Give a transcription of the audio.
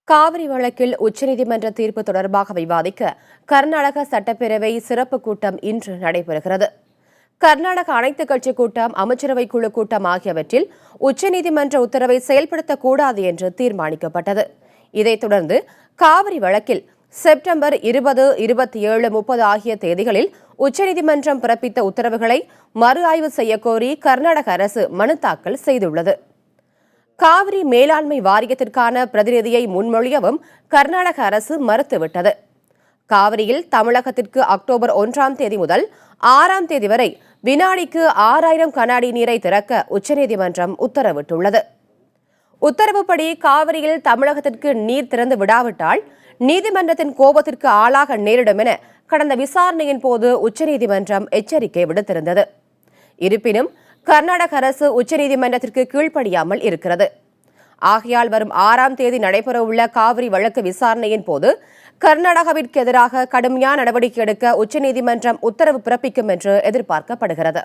காவிரி வழக்கில் உச்சநீதிமன்ற தீர்ப்பு தொடர்பாக விவாதிக்க கர்நாடக சட்டப்பேரவை சிறப்பு கூட்டம் இன்று நடைபெறுகிறது. கர்நாடக அனைத்துக் கட்சி கூட்டம், அமைச்சரவை குழு கூட்டம் ஆகியவற்றில் உச்சநீதிமன்ற உத்தரவை செயல்படுத்தக்கூடாது என்று தீர்மானிக்கப்பட்டது. இதைத் தொடர்ந்து காவிரி வழக்கில் செப்டம்பர் 20, 27, 30 ஆகிய தேதிகளில் உச்சநீதிமன்றம் பிறப்பித்த உத்தரவுகளை மறு ஆய்வு செய்யக்கோரி கர்நாடக அரசு மனு தாக்கல் செய்துள்ளது. காவிரி மேலாண்மை வாரியத்திற்கான பிரதிநிதியை முன்மொழியவும் கர்நாடக அரசு மறுத்துவிட்டது. காவிரியில் தமிழகத்திற்கு அக்டோபர் 1ஆம் தேதி முதல் 6ஆம் தேதி வரை வினாடிக்கு 6000 கனஅடி நீரை திறக்க உச்சநீதிமன்றம் உத்தரவிட்டுள்ளது. உத்தரவுப்படி காவிரியில் தமிழகத்திற்கு நீர் திறந்து விடாவிட்டால் நீதிமன்றத்தின் கோபத்திற்கு ஆளாக நேரிடும் என கடந்த விசாரணையின் போது உச்சநீதிமன்றம் எச்சரிக்கை விடுத்திருந்தது. இருப்பினும் கர்நாடக அரசு உச்சநீதிமன்றத்திற்கு கீழ்ப்படியாமல் இருக்கிறது. ஆகையால் வரும் 6ஆம் தேதி நடைபெறவுள்ள காவிரி வழக்கு விசாரணையின் போது கர்நாடகாவிற்கு எதிராக கடுமையான நடவடிக்கை எடுக்க உச்சநீதிமன்றம் உத்தரவு பிறப்பிக்கும் என்று எதிர்பார்க்கப்படுகிறது.